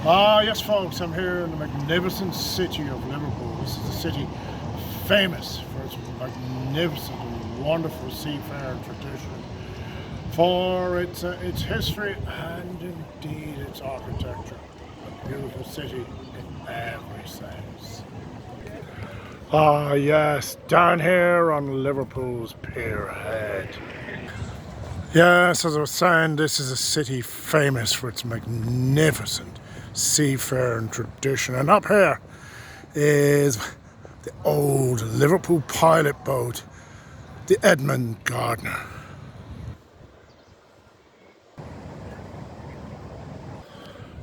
Yes folks, I'm here in the magnificent city of Liverpool. This is a city famous for its magnificent and wonderful seafaring tradition, for its history and indeed its architecture. A beautiful city in every sense. Yes, down here on Liverpool's Pier Head. Yes, as I was saying, this is a city famous for its magnificent seafaring tradition. And up here is the old Liverpool pilot boat, the Edmund Gardner.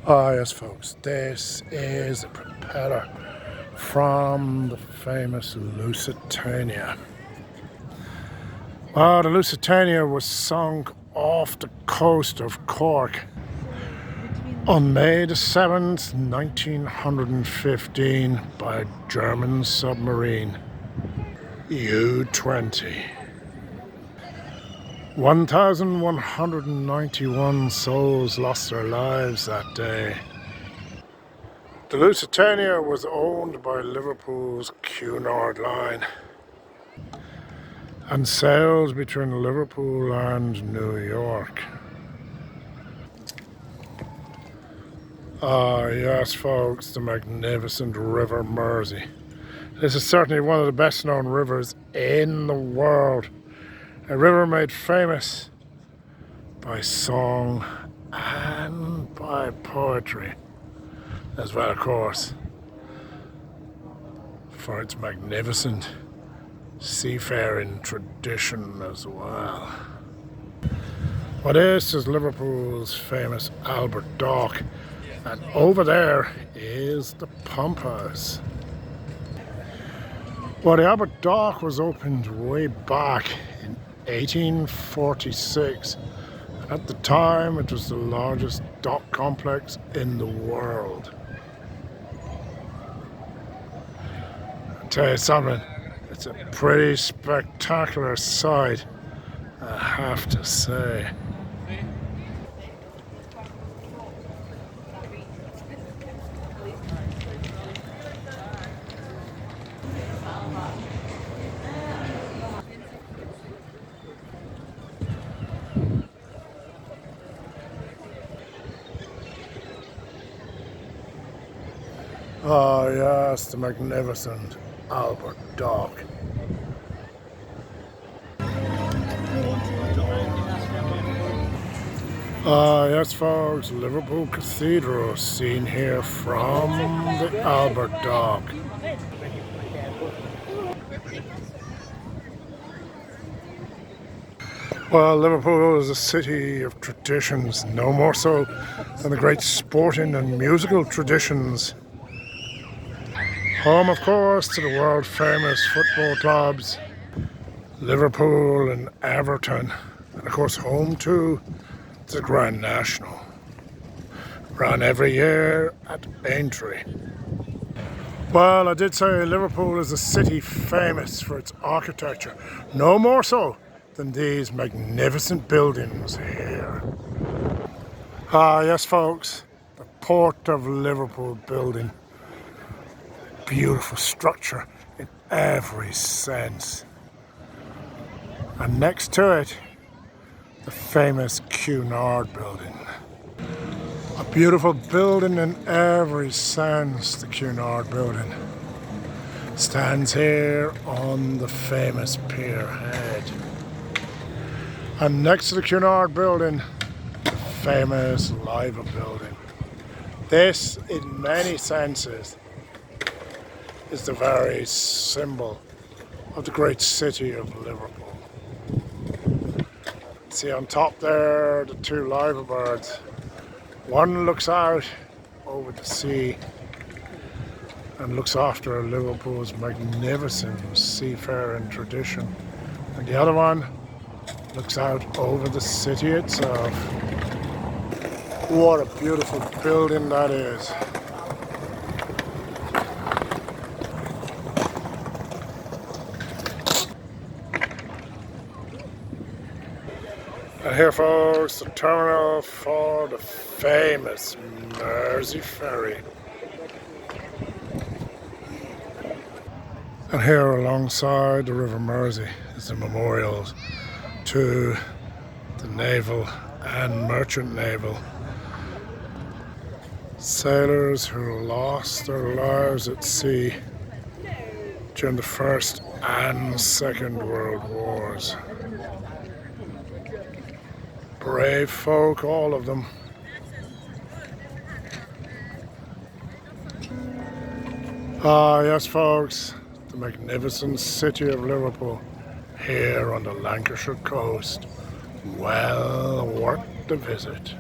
Yes folks, this is the propeller from the famous Lusitania. The Lusitania was sunk off the coast of Cork on May the 7th, 1915 by a German submarine, U-20. 1,191 souls lost their lives that day. The Lusitania was owned by Liverpool's Cunard Line and sailed between Liverpool and New York. Yes folks, the magnificent River Mersey. This is certainly one of the best known rivers in the world. A river made famous by song and by poetry, as well of course for its magnificent seafaring tradition as well. Well, this is Liverpool's famous Albert Dock, and over there is the pump house. Well, the Albert Dock was opened way back in 1846. At the time, it was the largest dock complex in the world. I'll tell you something, it's a pretty spectacular sight, I have to say. Yes, the magnificent Albert Dock. Yes folks, Liverpool Cathedral seen here from the Albert Dock. Well, Liverpool is a city of traditions, no more so than the great sporting and musical traditions. Home, of course, to the world famous football clubs, Liverpool and Everton, and of course home to the Grand National, run every year at Aintree. Well, I did say Liverpool is a city famous for its architecture, no more so than these magnificent buildings here. Yes folks, the Port of Liverpool building. Beautiful structure in every sense. And next to it, the famous Cunard building. A beautiful building in every sense, the Cunard building. Stands here on the famous Pier Head. And next to the Cunard building, the famous Liver building. This, in many senses, is the very symbol of the great city of Liverpool. See on top there, the two liver birds. One looks out over the sea and looks after Liverpool's magnificent seafaring tradition. And the other one looks out over the city itself. What a beautiful building that is. And here, folks, the terminal for the famous Mersey ferry. And here alongside the River Mersey is the memorial to the naval and merchant naval sailors who lost their lives at sea during the First and Second World Wars. Brave folk, all of them. Ah, yes, folks, the magnificent city of Liverpool, here on the Lancashire coast. Well worth the visit.